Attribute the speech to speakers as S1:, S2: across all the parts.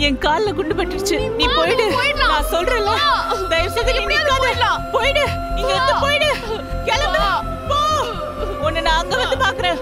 S1: என் கால்ல குண்டு பட்டுருச்சு. நீ போயிடு. நான் சொல்றேன்ல, தயவு செய்து நீ நிக்காத. போயிடு, இங்க இருந்து போயிடு. கிளம்பு, போ. உன்னை நான் அங்க வந்து பாக்குறேன்.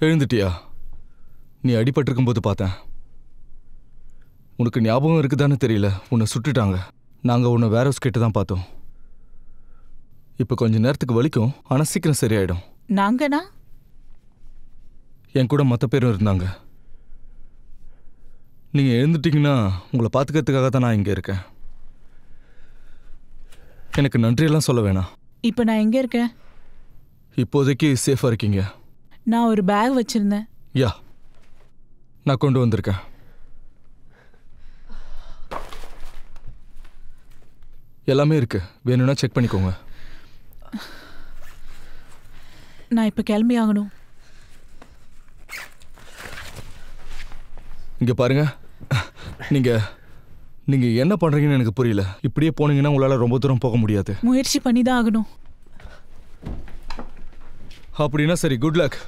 S2: எழுந்துட்டியா? நீ அடிபட்டிருக்கும் போது பார்த்தேன். உனக்கு ஞாபகம் இருக்குதான்னு தெரியல. உன்னை சுட்டுட்டாங்க. நாங்கள் உன்னை வேற ஹவுஸ் கிட்ட தான் பார்த்தோம். இப்போ கொஞ்ச நேரத்துக்கு வலிக்கும், ஆனால் சீக்கிரம் சரியாயிடும்.
S1: நாங்கண்ணா?
S2: என் கூட மற்ற பேரும் இருந்தாங்க. நீங்கள் எழுந்துட்டீங்கன்னா உங்களை பார்த்துக்கிறதுக்காக தான் நான் இங்கே இருக்கேன். எனக்கு நன்றியெல்லாம் சொல்ல வேணாம்.
S1: இப்போ நான் எங்கே இருக்கேன்?
S2: இப்போதைக்கு சேஃபாக இருக்கீங்க.
S1: நான் ஒரு பேக் வச்சிருந்தேன்.
S2: யா, நான் கொண்டு வந்திருக்கேன். எல்லாமே இருக்கு, வேணும்னா செக் பண்ணிக்கோங்க.
S1: நான் இப்போ கிளம்பி ஆகணும்.
S2: இங்கே பாருங்க, நீங்க என்ன பண்றீங்கன்னு எனக்கு புரியல. இப்படியே போனீங்கன்னா உங்களால் ரொம்ப தூரம் போக முடியாது.
S1: முயற்சி பண்ணி தான் ஆகணும்.
S2: அப்படின்னா சரி, குட் லக்.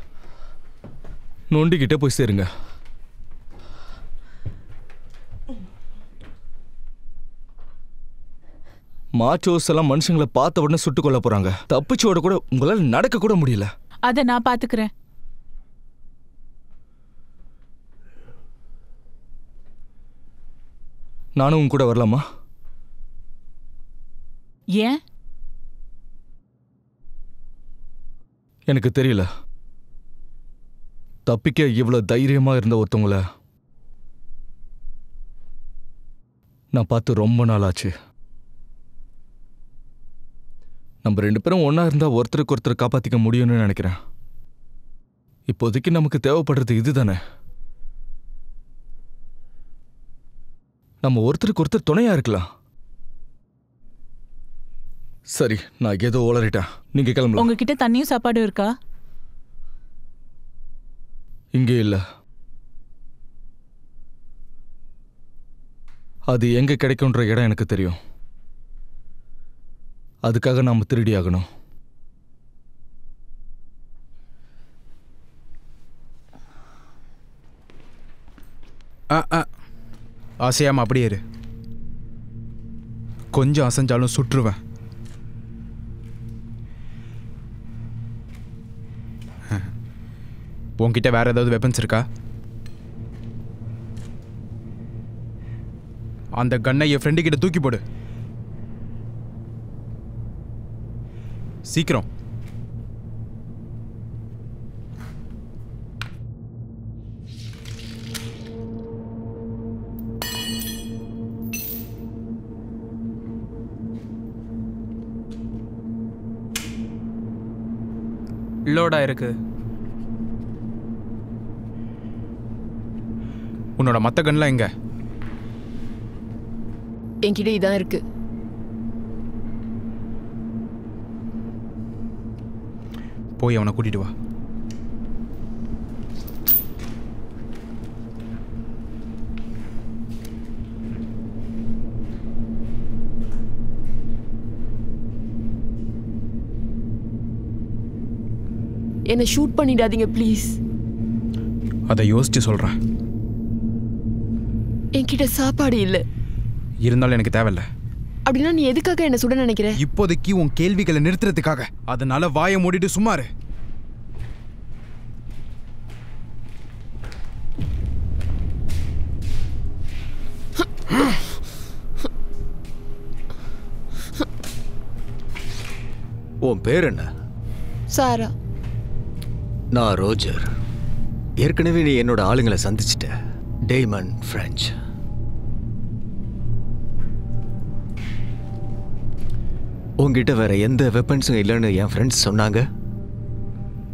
S2: நொண்டிக்கிட்டே போய் சேருங்க. மாச்சோஸ் எல்லாம் மனுஷங்களை பார்த்த உடனே சுட்டுக் கொள்ள போறாங்க. தப்பிச்சோட கூட உங்களால் நடக்க கூட முடியல.
S1: அதை நான் பாத்துக்கிறேன்.
S2: நானும் உன் கூட வரலாமா?
S1: ஏன்?
S2: எனக்கு தெரியல. தப்பிக்க இவ்வளவு தைரியமா இருந்த ஒருத்தவங்கள நான் பார்த்து ரொம்ப நாள் ஆச்சு. நம்ம 2 பேரும் ஒன்னா இருந்தா ஒருத்தருக்கு ஒருத்தர் காப்பாத்திக்க முடியும்னு நினைக்கிறேன். இப்போதைக்கு நமக்கு தேவைப்படுறது இதுதானே. நம்ம ஒருத்தருக்கு ஒருத்தர் துணையா இருக்கலாம். சரி, நான் ஏதோ உளறிட்டேன். நீங்க கிளம்பலாம்.
S1: உங்ககிட்ட தண்ணியும் சாப்பாடும் இருக்கா?
S2: இங்கே இல்ல. அது எங்க கிடைக்கும்ன்ற இடம் எனக்கு தெரியும். அதுக்காக நாம திருடி ஆகணும்.
S3: அசையாம அப்படியே இரு. கொஞ்சம் அசைஞ்சாலும் சுற்றுவேன். உன்கிட்ட வேற ஏதாவது வெப்பன்ஸ் இருக்கா? அந்த கன்னை என் ஃப்ரெண்டு கிட்ட தூக்கி போடு. சீக்கிரம்.
S4: லோடா இருக்கு.
S3: உன்னோட மத்த கன்லாம் எங்க?
S5: என்கிட்ட இதான் இருக்கு.
S3: போய் அவனை கூட்டிட்டு வா.
S5: என்னை ஷூட் பண்ணிடாதீங்க ப்ளீஸ்.
S3: அதை யோசிச்சு சொல்றேன்.
S5: என்கிட்ட சாப்பாடு இல்லை.
S3: இருந்தாலும் எனக்கு தேவையில்ல.
S5: அப்படின்னா நீ எதுக்காக என்ன சுட நினைக்கிற?
S3: இப்போதைக்கு உன் கேள்விகளை நிறுத்துறதுக்காக. அதனால வாயை மூடிட்டு சும்மாரு.
S6: உன் பேர் என்ன?
S5: சாரா.
S6: நான் ரோஜர். ஏற்கனவே நீ என்னோட ஆளுங்களை சந்திச்சிட்ட. டேமன் பிரெஞ்ச். உங்ககிட்ட வேற எந்த வெப்பன்ஸும் இல்லைன்னு என் ஃப்ரெண்ட்ஸ் சொன்னாங்க.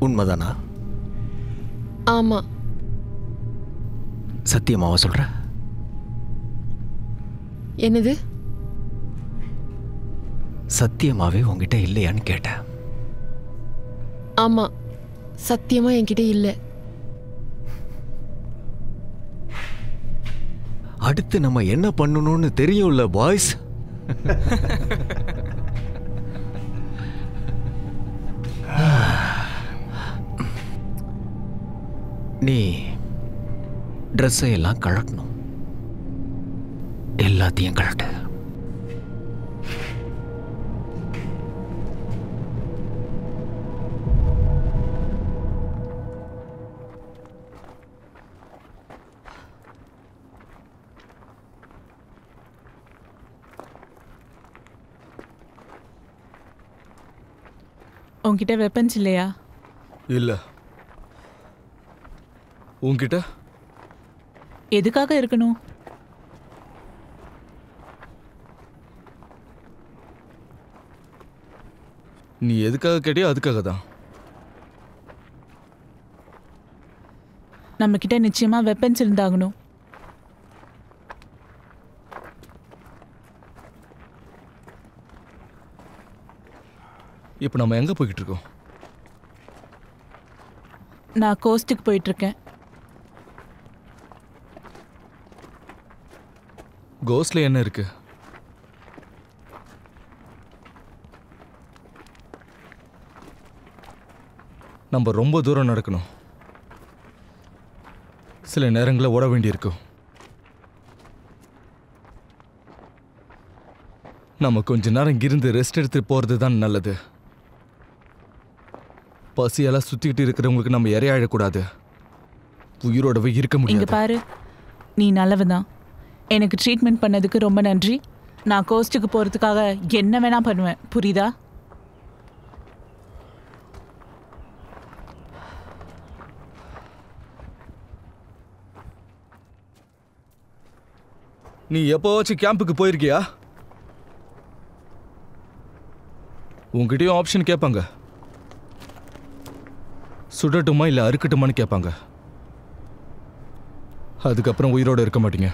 S6: உண்மைதானா?
S5: ஆமா.
S6: சத்தியமாவா சொல்ற?
S5: என்னது?
S6: சத்தியமாவே உங்ககிட்ட இல்லையான்னு கேட்டேன்.
S5: ஆமா, சத்தியமா என்கிட்ட இல்லை.
S6: அடுத்து நம்ம என்ன பண்ணணும்னு தெரியும்ல பாய்ஸ். நீ ட்ரெஸ்ஸை எல்லாம் கழட்டணும். எல்லாத்தையும் கழட்டு.
S1: உங்ககிட்ட வெப்பன்ஸ் இல்லையா?
S2: இல்ல. உன்கிட்ட?
S1: எதுக்காக இருக்கணும்?
S2: நீ எதுக்காக கேட்டியோ அதுக்காக தான்.
S1: நம்ம கிட்ட நிச்சயமா வெப்பன்ஸ் இருந்தாகணும்.
S2: இப்போ நம்ம எங்க போய்கிட்டு இருக்கோம்?
S1: நான் கோஸ்ட்டுக்கு போயிட்டு இருக்கேன்.
S2: கோஸ்ட்ல என்ன இருக்கு? நம்ம ரொம்ப தூரம் நடக்கணும். சில நேரங்களில் ஓட வேண்டியிருக்கும். நம்ம கொஞ்ச நேரம் இருந்து ரெஸ்ட் எடுத்து போறது தான் நல்லது. பசியெல்லாம் சுத்திக்கிட்டு இருக்கிறவங்களுக்கு நம்ம இரையாழக்கூடாது. உயிரோடவே இருக்க
S1: இங்க
S2: முடியாது.
S1: பாரு, நீ நல்லவதான். எனக்கு ட்ரீட்மெண்ட் பண்ணதுக்கு ரொம்ப நன்றி. நான் கோஸ்ட்டுக்கு போறதுக்காக என்ன வேணா பண்ணுவேன், புரியுதா?
S2: நீ எப்போவாச்சும் கேம்புக்கு போயிருக்கியா? உங்ககிட்டயும் ஆப்ஷன் கேட்பாங்க. சுடட்டுமா இல்லை அறுக்கட்டுமான்னு கேட்பாங்க. அதுக்கப்புறம் உயிரோட இருக்க மாட்டீங்க.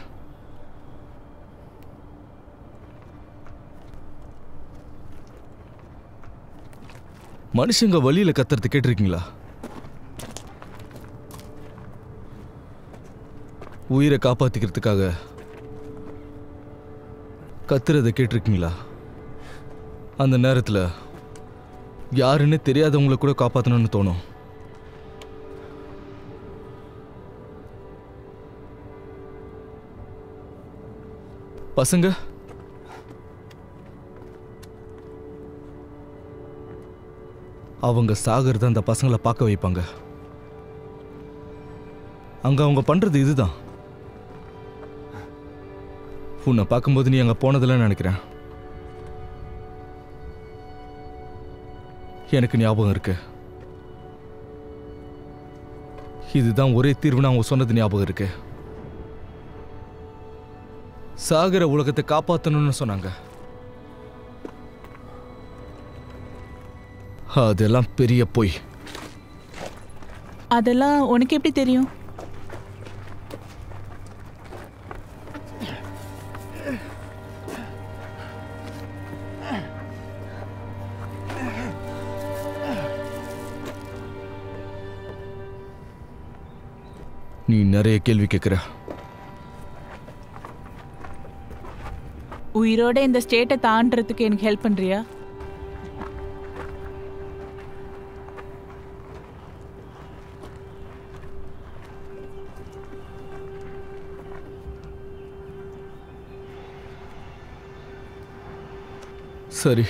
S2: மனுஷங்க வழியில கத்துறது கேட்டிருக்கீங்களா? உயிரை காப்பாத்திக்கிறதுக்காக கத்துறதை கேட்டிருக்கீங்களா? அந்த நேரத்தில் யாருன்னு தெரியாதவங்களை கூட காப்பாற்றணும்னு தோணும். பசங்க அவங்க சாகிறது அந்த பசங்களை பார்க்க வைப்பாங்க. அங்க அவங்க பண்றது இதுதான். உன்னை பார்க்கும்போது நீ அங்க போனதில்லைன்னு நினைக்கிறேன். எனக்கு ஞாபகம் இருக்கு. இதுதான் ஒரே தீர்வுன்னு அவங்க சொன்னது ஞாபகம் இருக்கு. சாகர உலகத்தை காப்பாற்றணும்னு சொன்னாங்க. அதெல்லாம் பெரிய பொய்.
S1: அதெல்லாம் உனக்கு எப்படி தெரியும்?
S2: நீ நிறைய கேள்வி கேட்கிற.
S1: உயிரோட இந்த ஸ்டேட்டை தாண்டறதுக்கு எனக்கு ஹெல்ப் பண்றியா?
S2: சரி,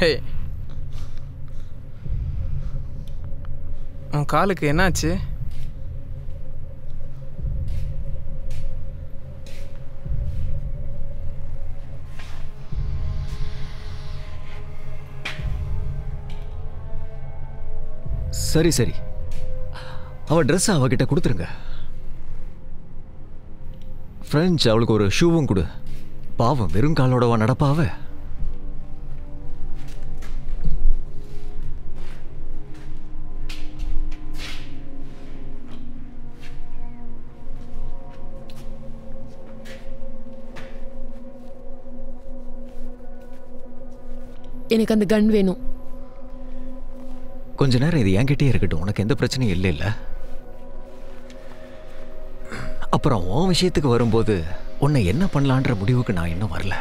S4: ஹே, உன் காலுக்கு என்னாச்சு?
S6: சரி சரி, அவ ட்ரெஸ் அவகிட்ட கொடுத்துருங்க. ஃப்ரெஞ்ச் அவளுக்கு ஒரு ஷூவும் கொடு. பாவம், வெறும் காலோடவா நடப்பாவ?
S5: எனக்கு அந்த கன் வேணும்.
S6: கொஞ்ச நேரம் இது என்கிட்டே இருக்கட்டும், உனக்கு எந்த பிரச்சனையும் இல்லை இல்லை. அப்புறம் உன் விஷயத்துக்கு வரும்போது உன்னை என்ன பண்ணலான்ற முடிவுக்கு நான் இன்னும் வரல.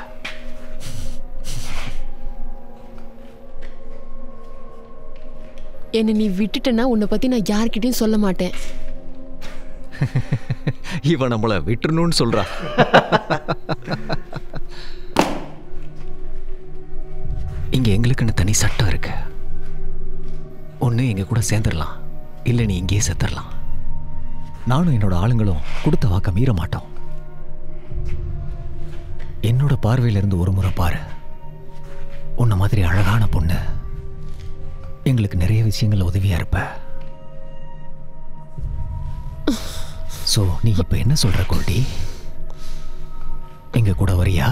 S5: என்னை நீ விட்டுட்டனா உன்னை பத்தி நான் யார்கிட்டயும் சொல்ல மாட்டேன்.
S6: இவன் நம்மளை விட்டுறணும்னு சொல்றா. இங்க எங்களுக்குன்னு தனி சட்டம் இருக்கு. ஒன்று எங்க கூட சேர்ந்துடலாம், இல்லை நீ இங்கேயே செத்துடலாம். நானும் என்னோட ஆளுங்களும் கொடுத்த வாக்க மீற மாட்டோம். என்னோட பார்வையிலிருந்து ஒரு முறை பாரு. உன்ன மாதிரி அழகான பொண்ணு, எங்களுக்கு நிறைய விஷயங்கள் உதவியா இருப்ப. சோ நீ இப்ப என்ன சொல்ற கோல்டி? எங்க கூட வரியா?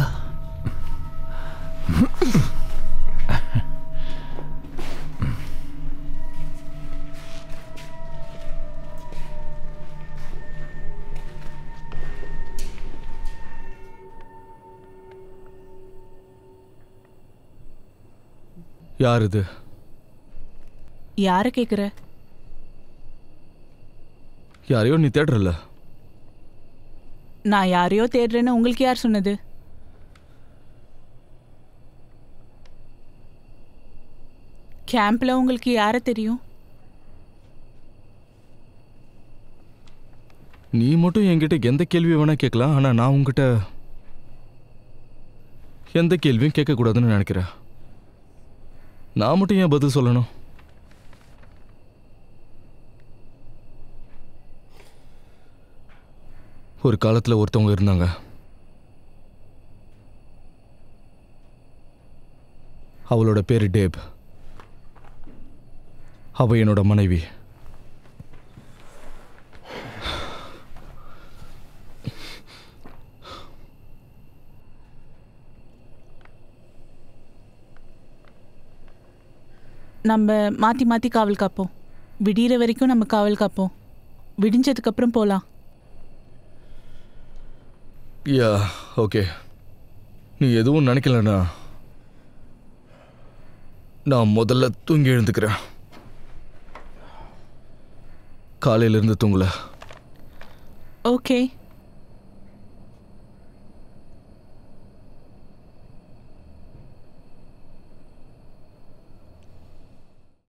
S2: யார் இது?
S1: யார கேக்குற?
S2: யாரையோ நீ தேடுறல.
S1: நான் யாரையோ தேடுறேன்னு உங்களுக்கு யார் சொன்னது? கேம்ப்ல உங்களுக்கு யார தெரியும்?
S2: நீ மட்டும் என்கிட்ட எந்த கேள்வி வேணா கேட்கலாம், ஆனா நான் உங்ககிட்ட எந்த கேள்வியும் கேட்கக்கூடாதுன்னு நினைக்கிறேன். நான் மட்டும் ஏன் பதில் சொல்லணும்? ஒரு காலத்தில் ஒருத்தவங்க இருந்தாங்க. அவளோட பேரு டேப். அவ என்னோட மனைவி.
S1: நம்ம மாற்றி மாற்றி காவல் காப்போம். விடிகிற வரைக்கும் நம்ம காவல் காப்போம். விடிஞ்சதுக்கப்புறம் போகலாம்.
S2: Yeah okay. நீ எதுவும் நினைக்கலண்ணா நான் முதல்ல தூங்கி எழுந்துக்கிறேன். காலையிலேருந்து தூங்கல.
S1: ஓகே.